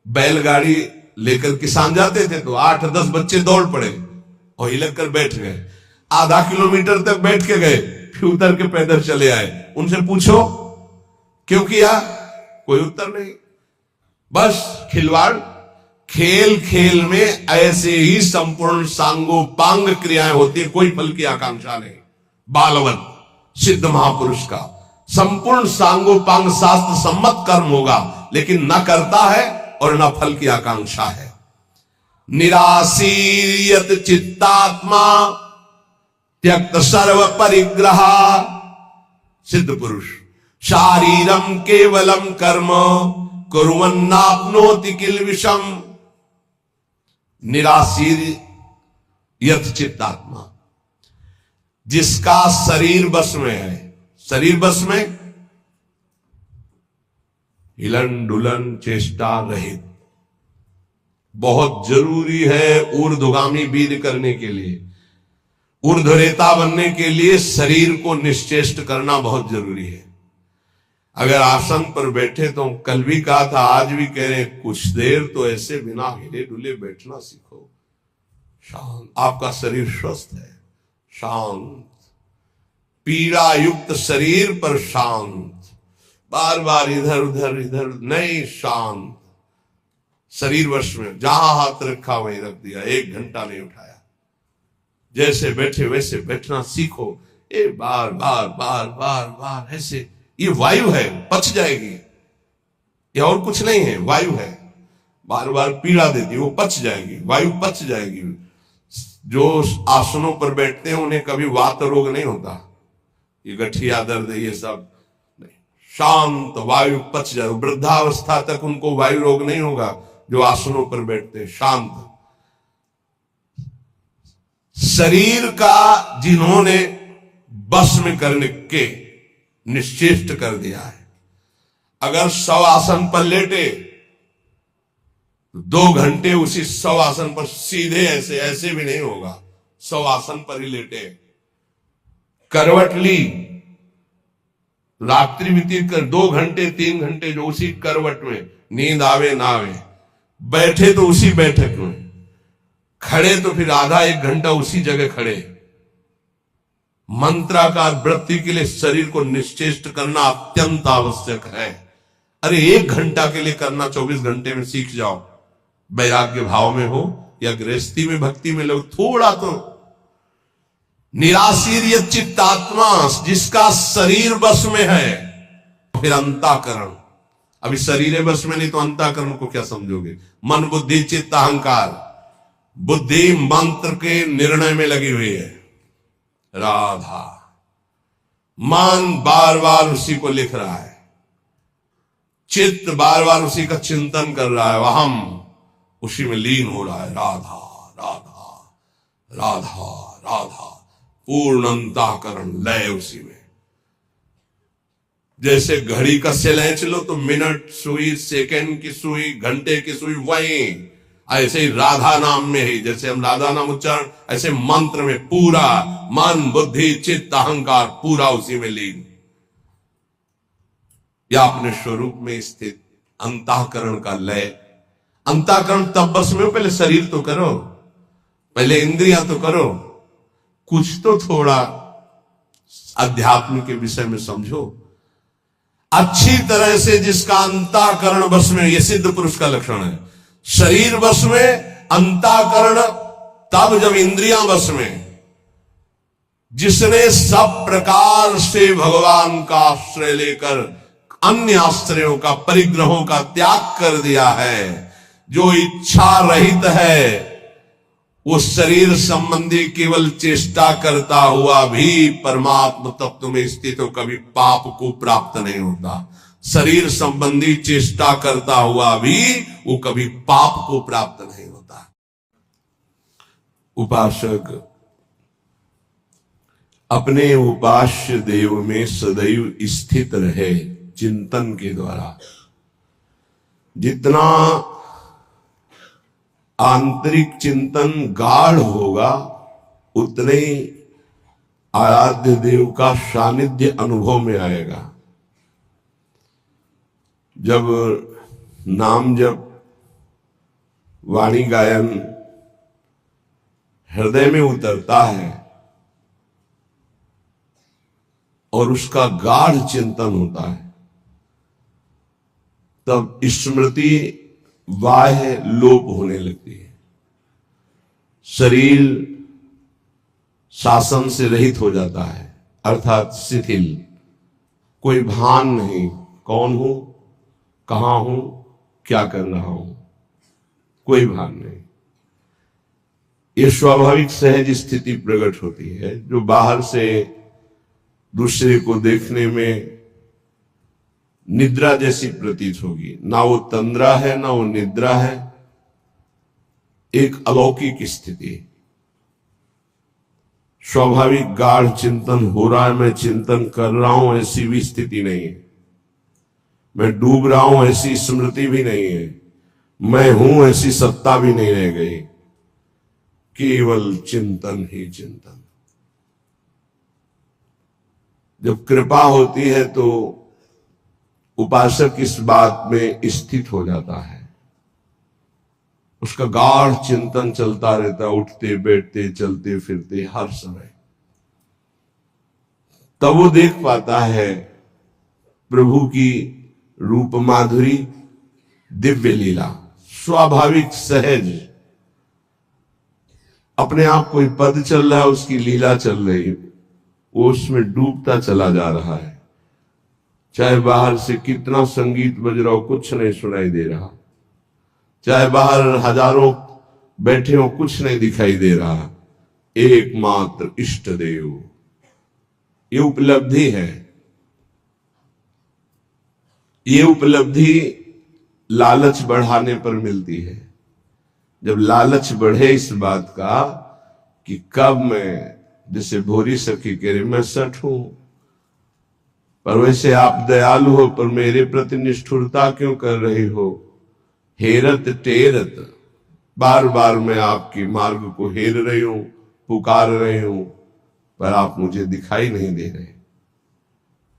बैलगाड़ी लेकर किसान जाते थे तो 8-10 बच्चे दौड़ पड़े और हिलक कर बैठ गए, आधा किलोमीटर तक बैठ के गए, फिर उतर के पैदल चले आए। उनसे पूछो क्यों किया, कोई उत्तर नहीं, बस खिलवाड़। खेल खेल में ऐसे ही संपूर्ण सांगोपांग क्रियाएं होती है, कोई फल की आकांक्षा नहीं। बालवत सिद्ध महापुरुष का संपूर्ण सांगोपांग शास्त्र सम्मत कर्म होगा, लेकिन न करता है और न फल की आकांक्षा है। निराशीर्यत चित्तात्मा त्यक्त सर्व परिग्रह, सिद्ध पुरुष शारीरम केवलम कर्म कुर्वन्नाप्नोति किल विषम। निराशीर यथ चित्तात्मा, जिसका शरीर बस में है, शरीर बस में, हिलन डुलन चेष्टा रहित, बहुत जरूरी है ऊर्ध्वगामी वीर करने के लिए, ऊर्ध्वरेता बनने के लिए शरीर को निश्चेष्ट करना बहुत जरूरी है। अगर आसन पर बैठे तो कल भी कहा था, आज भी कह रहे हैं, कुछ देर तो ऐसे बिना हिले डुले बैठना सीखो। शांत, आपका शरीर स्वस्थ है, शांत, पीड़ा युक्त शरीर पर शांत, बार बार इधर उधर इधर नहीं, शांत शरीर वश में, जहां हाथ रखा वहीं रख दिया, 1 घंटा नहीं उठाया, जैसे बैठे वैसे बैठना सीखो। बार बार बार बार बार ऐसे, ये वायु है, पच जाएगी, ये और कुछ नहीं है, वायु है, बार बार पीड़ा देती है, वो पच जाएगी, वायु पच जाएगी। जो आसनों पर बैठते हैं उन्हें कभी वात रोग नहीं होता, ये गठिया दर्द ये सब नहीं, शांत वायु पच जाए, वृद्धावस्था तक उनको वायु रोग नहीं होगा जो आसनों पर बैठते हैं, शांत। शरीर का जिन्होंने बस में करने के निश्चेष्ट कर दिया है, अगर 100 आसन पर लेटे 2 घंटे उसी 100 आसन पर सीधे ऐसे ऐसे भी नहीं होगा, 100 आसन पर ही लेटे, करवट ली, रात्रि व्यतीत कर 2 घंटे 3 घंटे जो उसी करवट में, नींद आवे ना आवे, बैठे तो उसी बैठक में, खड़े तो फिर आधा 1 घंटा उसी जगह खड़े। मंत्राकार वृत्ति के लिए शरीर को निश्चेष्ट करना अत्यंत आवश्यक है। अरे 1 घंटा के लिए करना 24 घंटे में सीख जाओ, वैराग्य भाव में हो या गृहस्थी में भक्ति में लोग, थोड़ा तो। निराशीर्य चित्तात्मा, जिसका शरीर बस में है, फिर अंताकरण, अभी शरीर बस में नहीं तो अंताकरण को क्या समझोगे। मन बुद्धि चित्त अहंकार, बुद्धि मंत्र के निर्णय में लगी हुई है, राधा, मन बार बार उसी को लिख रहा है, चित्त बार बार उसी का चिंतन कर रहा है, अहम उसी में लीन हो रहा है, राधा राधा राधा राधा, पूर्ण अंतःकरण लय उसी में। जैसे घड़ी का सेलेंच लो तो मिनट सुई, सेकंड की सुई, घंटे की सुई, वही ऐसे ही राधा नाम में ही, जैसे हम राधा नाम उच्चारण, ऐसे मंत्र में पूरा मन, बुद्धि, चित्त, अहंकार पूरा उसी में लीन, या अपने स्वरूप में स्थित अंतःकरण का लय। अंतःकरण तब बस में हो, पहले शरीर तो करो, पहले इंद्रियां तो करो, कुछ तो थोड़ा अध्यात्म के विषय में समझो अच्छी तरह से। जिसका अंतःकरण बस में, यह सिद्ध पुरुष का लक्षण है। शरीर बस में, अंतःकरण तब जब इंद्रियां बस में। जिसने सब प्रकार से भगवान का आश्रय लेकर अन्य आश्रयों का, परिग्रहों का त्याग कर दिया है, जो इच्छा रहित है, वो शरीर संबंधी केवल चेष्टा करता हुआ भी परमात्म तत्व में स्थित हो कभी पाप को प्राप्त नहीं होता। शरीर संबंधी चेष्टा करता हुआ भी वो कभी पाप को प्राप्त नहीं होता। उपासक अपने उपास्य देव में सदैव स्थित रहे चिंतन के द्वारा। जितना आंतरिक चिंतन गाढ़ होगा, उतने ही आराध्य देव का सानिध्य अनुभव में आएगा। जब नाम जप, वाणी गायन हृदय में उतरता है और उसका गाढ़ चिंतन होता है, तब स्मृति बाह्य लोप होने लगती है। शरीर शासन से रहित हो जाता है, अर्थात शिथिल। कोई भान नहीं, कौन हूं, कहां हूं, क्या कर रहा हूं, कोई भान नहीं। ये स्वाभाविक सहज स्थिति प्रकट होती है, जो बाहर से दूसरे को देखने में निद्रा जैसी प्रतीत होगी। ना वो तंद्रा है, ना वो निद्रा है, एक अलौकिक स्थिति। स्वाभाविक गाढ़ चिंतन हो रहा है, मैं चिंतन कर रहा हूं, ऐसी भी स्थिति नहीं है। मैं डूब रहा हूं, ऐसी स्मृति भी नहीं है। मैं हूं, ऐसी सत्ता भी नहीं रह गई। केवल चिंतन ही चिंतन। जब कृपा होती है तो उपासक इस बात में स्थित हो जाता है। उसका गाढ़ चिंतन चलता रहता है, उठते बैठते चलते फिरते हर समय। तब वो देख पाता है प्रभु की रूप माधुरी, दिव्य लीला। स्वाभाविक सहज अपने आप कोई पद चल रहा है, उसकी लीला चल रही, वो उसमें डूबता चला जा रहा है। चाहे बाहर से कितना संगीत बज रहा हो, कुछ नहीं सुनाई दे रहा। चाहे बाहर हजारों बैठे हो, कुछ नहीं दिखाई दे रहा। एकमात्र इष्ट देव, ये उपलब्धि है। ये उपलब्धि लालच बढ़ाने पर मिलती है। जब लालच बढ़े इस बात का कि कब मैं, जैसे भोरी सखी कह रही, मैं सठ हूं, पर वैसे आप दयालु हो, पर मेरे प्रति निष्ठुरता क्यों कर रही हो? हेरत टेरत, बार बार मैं आपकी मार्ग को हेर रही हूं, पुकार रही हूं, पर आप मुझे दिखाई नहीं दे रहे।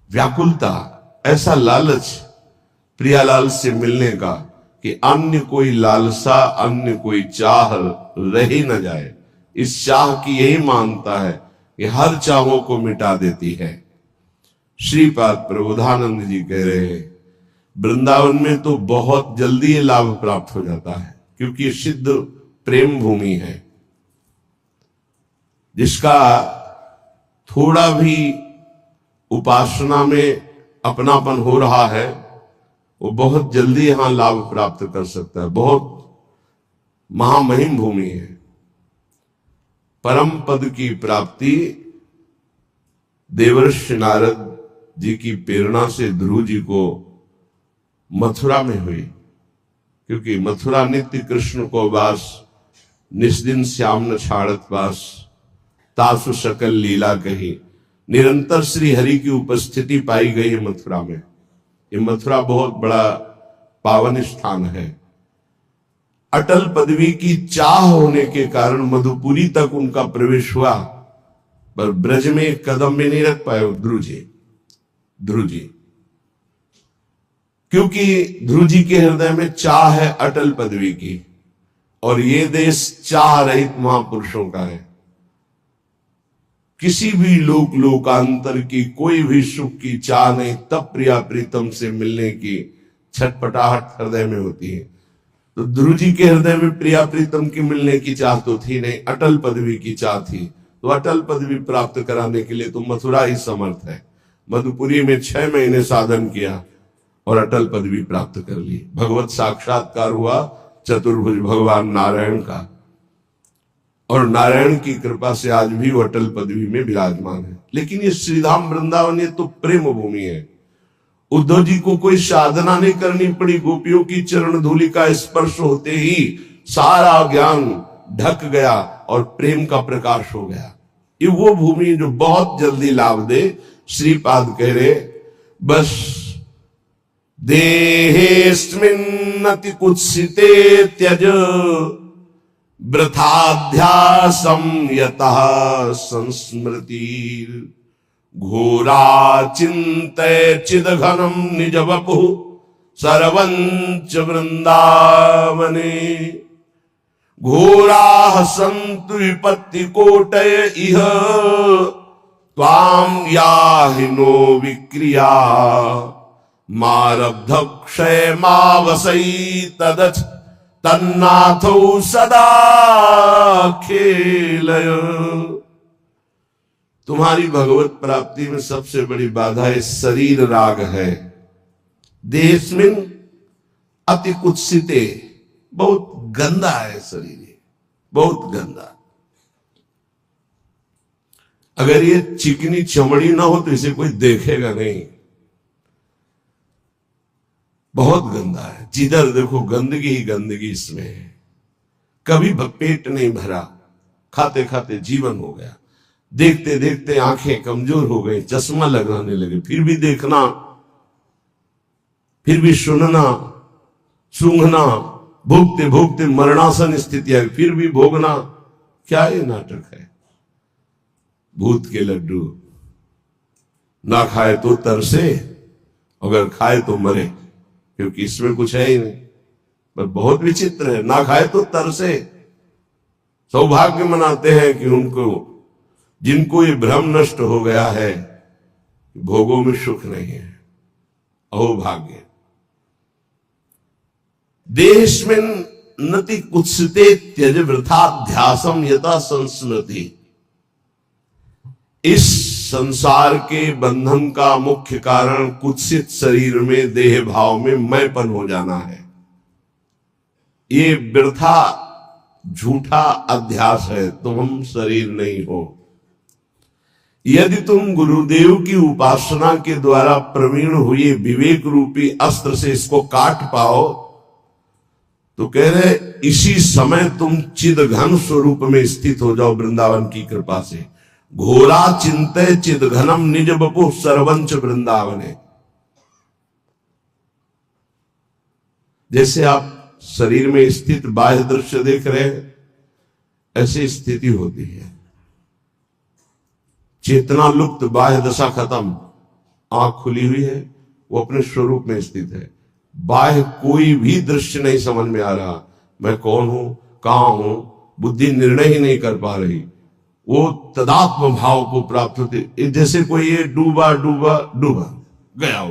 व्याकुलता, ऐसा लालच प्रियालाल से मिलने का कि अन्य कोई लालसा, अन्य कोई चाह रह ही न जाए। इस चाह की यही मानता है कि हर चाहों को मिटा देती है। श्रीपाद प्रबोधानंद जी कह रहे हैं, वृंदावन में तो बहुत जल्दी ये लाभ प्राप्त हो जाता है, क्योंकि ये सिद्ध प्रेम भूमि है। जिसका थोड़ा भी उपासना में अपनापन हो रहा है, वो बहुत जल्दी यहां लाभ प्राप्त कर सकता है। बहुत महामहिम भूमि है। परम पद की प्राप्ति देवर्षि नारद जी की प्रेरणा से ध्रुव जी को मथुरा में हुई, क्योंकि मथुरा नित्य कृष्ण को वास, निस्दिन श्याम न छाड़त पास, तासु सकल लीला कही, निरंतर श्री हरि की उपस्थिति पाई गई है मथुरा में। ये मथुरा बहुत बड़ा पावन स्थान है। अटल पदवी की चाह होने के कारण मधुपुरी तक उनका प्रवेश हुआ, पर ब्रज में एक कदम भी नहीं रख पाए ध्रुव जी, क्योंकि ध्रुव जी के हृदय में चाह है अटल पदवी की, और ये देश चाह रहित महापुरुषों का है। किसी भी लोकांतर की कोई भी सुख की चाह नहीं, तब प्रिया प्रीतम से मिलने की छटपटाहट हृदय में होती है। तो ध्रुव जी के हृदय में प्रिया प्रीतम की मिलने की चाह तो थी नहीं, अटल पदवी की चाह थी। तो अटल पदवी प्राप्त कराने के लिए तो मथुरा ही समर्थ है। मधुपुरी में 6 महीने साधन किया और अटल पदवी प्राप्त कर ली। भगवत साक्षात्कार हुआ चतुर्भुज भगवान नारायण का, और नारायण की कृपा से आज भी वो अटल पदवी में विराजमान है। लेकिन ये श्रीधाम वृंदावन ये तो प्रेम भूमि है। उद्धव जी को कोई साधना नहीं करनी पड़ी, गोपियों की चरण धूलि का स्पर्श होते ही सारा ज्ञान ढक गया और प्रेम का प्रकाश हो गया। ये वो भूमि जो बहुत जल्दी लाभ दे। श्रीपाद कह रहे बस देहेस्मिन्नति कुत्सिते त्यज वृथाध्यासं यतः संस्मृतिर् घोरा चिन्तय चिदघनम निज वपुः सर्वंच वृंदावने घोराः सन्तु विपत्तिकोटय इह त्वां याहि नो विक्रिया मारब्धक्षय मावसै तदथ तन्नाथौ सदा खेलय। तुम्हारी भगवत प्राप्ति में सबसे बड़ी बाधा है शरीर राग है। देशमिन अति कुत्सिते, बहुत गंदा है शरीर, बहुत गंदा। अगर ये चिकनी चमड़ी ना हो तो इसे कोई देखेगा नहीं, बहुत गंदा है। जिधर देखो गंदगी ही गंदगी इसमें है। कभी पेट नहीं भरा, खाते खाते जीवन हो गया, देखते देखते आंखें कमजोर हो गई, चश्मा लगाने लगे, फिर भी देखना, फिर भी सुनना, सूंघना, भोगते भोगते मरणासन स्थिति है, फिर भी भोगना। क्या ये नाटक है? भूत के लड्डू, ना खाए तो तरसे, अगर खाए तो मरे, क्योंकि इसमें कुछ है ही नहीं। पर बहुत विचित्र है, ना खाए तो तरसे। सौभाग्य मनाते हैं कि उनको, जिनको ये भ्रम नष्ट हो गया है, भोगों में सुख नहीं है, अहोभाग्य। देश में नति कुत्सिते त्यज वृथाध्यासम यथा संस्मृति। इस संसार के बंधन का मुख्य कारण कुत्सित शरीर में देह भाव में मैंपन हो जाना है। ये वृथा झूठा अध्यास है, तुम शरीर नहीं हो। यदि तुम गुरुदेव की उपासना के द्वारा प्रवीण हुए विवेक रूपी अस्त्र से इसको काट पाओ तो कह रहे इसी समय तुम चिदघन स्वरूप में स्थित हो जाओ वृंदावन की कृपा से। घोरा चिंतय चिदघनम निज बपु सर्वंच वृंदावने। जैसे आप शरीर में स्थित बाह्य दृश्य देख रहे हैं, ऐसी स्थिति होती है। चेतना लुप्त, बाह्य दशा खत्म, आंख खुली हुई है, वो अपने स्वरूप में स्थित है। बाह्य कोई भी दृश्य नहीं समझ में आ रहा, मैं कौन हूं, कहां हूं, बुद्धि निर्णय ही नहीं कर पा रही। वो तदात्म भाव को प्राप्त होते, जैसे कोई ये डूबा डूबा डूबा गया,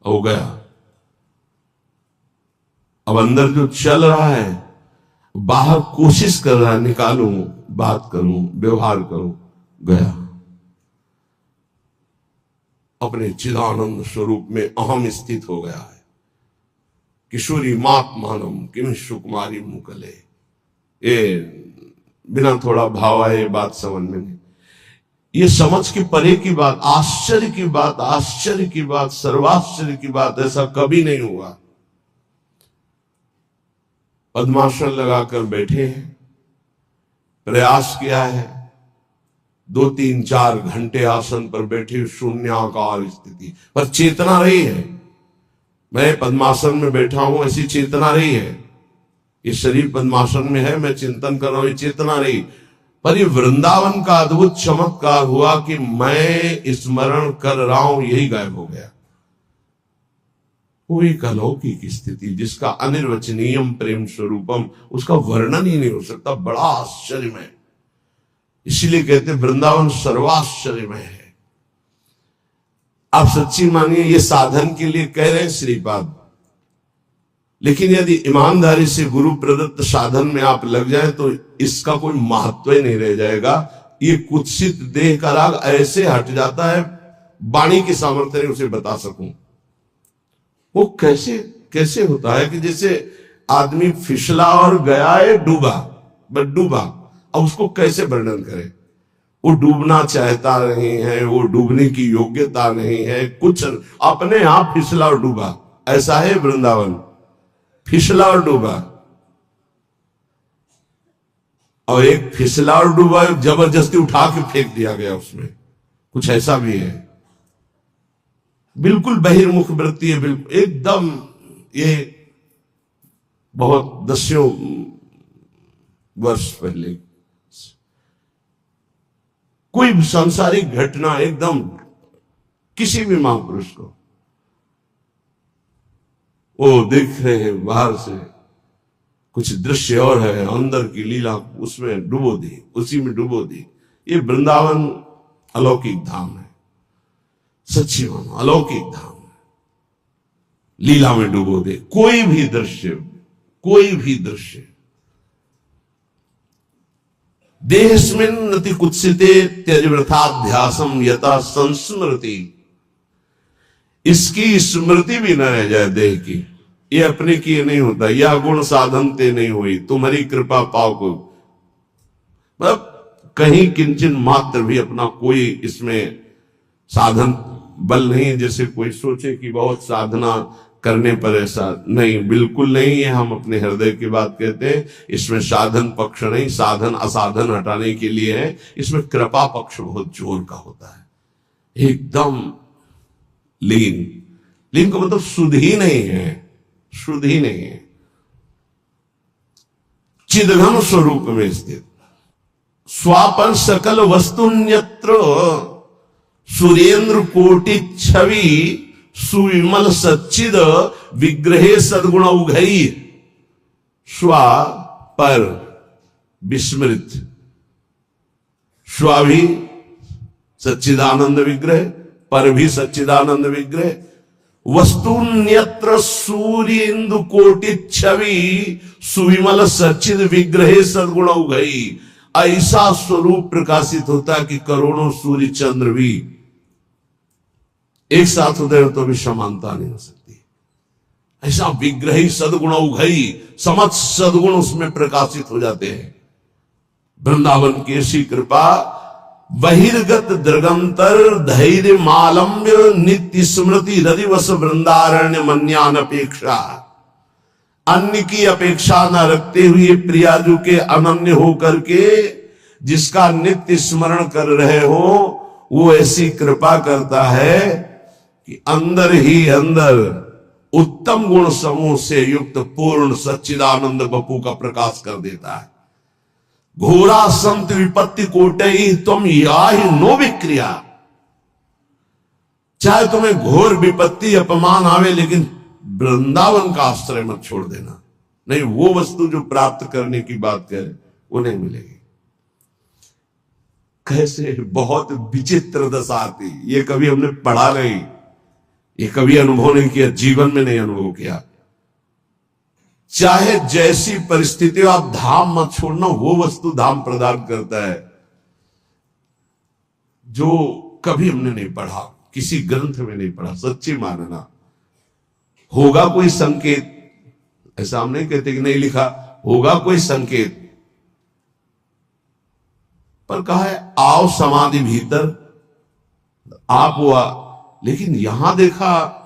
वो गया। अब अंदर जो चल रहा है, बाहर कोशिश कर रहा है, निकालूं, बात करूं, व्यवहार करूं, गया। अपने चिदानंद स्वरूप में अहम स्थित हो गया है। किशोरी मात मानम किम सुकुमारी मुकले। ये बिना थोड़ा भाव आए बात समझ में नहीं। ये समझ के परे की बात, आश्चर्य की बात, आश्चर्य की बात, सर्वाश्चर्य की बात, ऐसा कभी नहीं हुआ। पद्मासन लगाकर बैठे हैं, प्रयास किया है, 2-3-4 घंटे आसन पर बैठे शून्याकार स्थिति पर चेतना रही है। मैं पद्मासन में बैठा हूं, ऐसी चेतना रही है। ये शरीर पद्मासन में है, मैं चिंतन कर रहा हूं, ये चेतना रही। पर ये वृंदावन का अद्भुत चमत्कार हुआ कि मैं स्मरण कर रहा हूं, यही गायब हो गया। वो एक अलौकिक स्थिति जिसका अनिर्वचनीयम प्रेम स्वरूपम, उसका वर्णन ही नहीं हो सकता, बड़ा आश्चर्यमय। इसीलिए कहते वृंदावन सर्वाश्चर्यमय है। आप सच्ची मानिए, ये साधन के लिए कह रहे हैं श्रीपाद, लेकिन यदि ईमानदारी से गुरु प्रदत्त साधन में आप लग जाएं तो इसका कोई महत्व ही नहीं रह जाएगा। ये कुत्सित देह का राग ऐसे हट जाता है, वाणी की सामर्थ्य नहीं उसे बता सकूं। वो कैसे कैसे होता है कि जैसे आदमी फिसला और गया है, डूबा, बस डूबा। अब उसको कैसे वर्णन करें? वो डूबना चाहता नहीं है, वो डूबने की योग्यता नहीं है, कुछ अपने आप फिसला और डूबा। ऐसा है वृंदावन, फिसला और डूबा। और एक फिसला और डूबा जबरदस्ती उठा के फेंक दिया गया उसमें, कुछ ऐसा भी है। बिल्कुल बहिर्मुख वृत्ति है, बिल्कुल एकदम। ये बहुत दसियों वर्ष पहले कोई सांसारिक घटना एकदम किसी भी महापुरुष को वो देख रहे हैं बाहर से, कुछ दृश्य और है, अंदर की लीला उसमें डुबो दी, उसी में डुबो दी। ये वृंदावन अलौकिक धाम है, सच्ची मानो अलौकिक धाम है। लीला में डुबो दे कोई भी दृश्य, कोई भी दृश्य। देहस्मिन् नति कुत्सिते त्यजवृथाध्यासम यथा संस्मृति। इसकी स्मृति भी न रह जाए देह की। ये अपने की नहीं होता, यह गुण साधन ते नहीं हुई, तुम्हारी कृपा पाओ को, मतलब कहीं किंचन मात्र भी अपना कोई इसमें साधन बल नहीं। जैसे कोई सोचे कि बहुत साधना करने पर ऐसा नहीं, बिल्कुल नहीं है। हम अपने हृदय की बात कहते हैं, इसमें साधन पक्ष नहीं, साधन असाधन हटाने के लिए है। इसमें कृपा पक्ष बहुत जोर का होता है, एकदम लीन। लीन का मतलब शुद्ध ही नहीं है, शुद्ध ही नहीं है, चिदघन स्वरूप में स्थित। स्वापर सकल वस्तुन्यत्र सुरेंद्र कोटि छवि सुविमल सच्चिद विग्रहे सद्गुण उघई। स्वा पर विस्मृत, स्वा भी सच्चिदानंद विग्रह, पर भी सच्चिदानंद विग्रह। वस्तुन्यत्र सूर्येन्दु कोटि छवि सुविमल सच्चिद विग्रहे सद्गुण उघई। ऐसा स्वरूप प्रकाशित होता है कि करोड़ों सूर्य चंद्र भी एक साथ होते हैं तो भी समानता नहीं हो सकती। ऐसा विग्रही सद्गुण उघई, समस्त सद्गुण उसमें प्रकाशित हो जाते हैं। वृंदावन की ऐसी कृपा। बहिर्गत दृगंतर धैर्य मालम्य नित्य स्मृति रदिवस वृंदारण्य मन्यान अपेक्षा। अन्य की अपेक्षा न रखते हुए प्रियाजू के अनन्य होकर के जिसका नित्य स्मरण कर रहे हो, वो ऐसी कृपा करता है कि अंदर ही अंदर उत्तम गुण समूह से युक्त पूर्ण सच्चिदानंद बपू का प्रकाश कर देता है। घोरा संत विपत्ति कोटई तुम या ही नो विक्रिया। चाहे तुम्हें घोर विपत्ति अपमान आवे, लेकिन वृंदावन का आश्रय मत छोड़ देना, नहीं वो वस्तु जो प्राप्त करने की बात करे वो नहीं मिलेगी। कैसे बहुत विचित्र दशा आती, ये कभी हमने पढ़ा नहीं, ये कभी अनुभव नहीं किया, जीवन में नहीं अनुभव किया। चाहे जैसी परिस्थिति हो, आप धाम मत छोड़ना, वो वस्तु धाम प्रदान करता है जो कभी हमने नहीं पढ़ा, किसी ग्रंथ में नहीं पढ़ा। सच्ची मानना होगा कोई संकेत, ऐसा हम नहीं कहते कि नहीं लिखा, होगा कोई संकेत, पर कहा है आओ समाधि भीतर, आप हुआ। लेकिन यहां देखा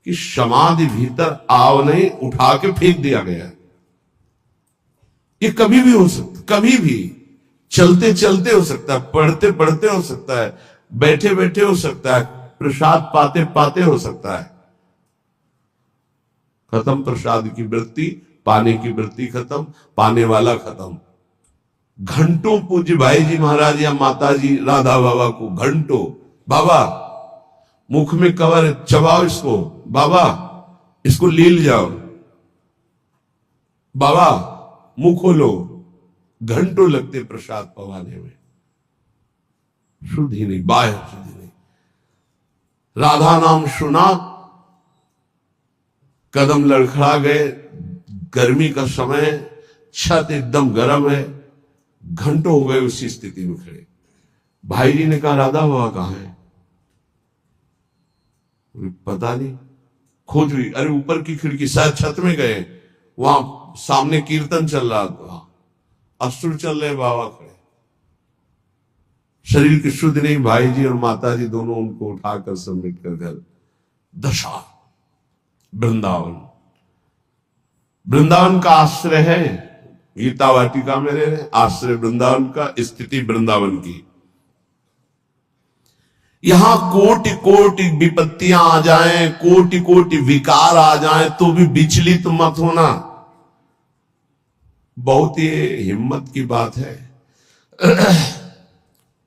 कि समाधि भीतर आओ नहीं, उठा के फेंक दिया गया। ये कभी भी हो सकता, कभी भी चलते चलते हो सकता है, पढ़ते पढ़ते हो सकता है, बैठे बैठे हो सकता है, प्रसाद पाते पाते हो सकता है। खत्म प्रसाद की वृत्ति, पाने की वृत्ति खत्म, पाने वाला खत्म। घंटों पूज्य भाई जी महाराज या माता जी राधा बाबा को घंटों, बाबा मुख में कवर है, चबाओ इसको, बाबा इसको लील जाओ, बाबा मुंह खोलो, घंटों लगते प्रसाद पवाने में। शुद्धि नहीं, बाह्य शुद्धि नहीं। राधा नाम सुना, कदम लड़खड़ा गए, गर्मी का समय, छत एकदम गर्म है, घंटों हो गए उसी स्थिति में खड़े। भाई जी ने कहा राधा बाबा कहां है? पता नहीं, खोज हुई, अरे ऊपर की खिड़की, शायद छत में गए, वहां सामने कीर्तन चल रहा था, असुर चल रहे, बाबा खड़े। शरीर की शुद्ध नहीं, भाई जी और माता जी दोनों उनको उठाकर सबमिट कर घर। दशा वृंदावन, वृंदावन का आश्रय है, गीता वाटिका में रह रहे, आश्रय वृंदावन का, स्थिति वृंदावन की। यहां कोटि कोटि विपत्तियां आ जाएं, कोटि कोटि विकार आ जाएं, तो भी विचलित मत होना। बहुत ही हिम्मत की बात है।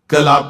कल आप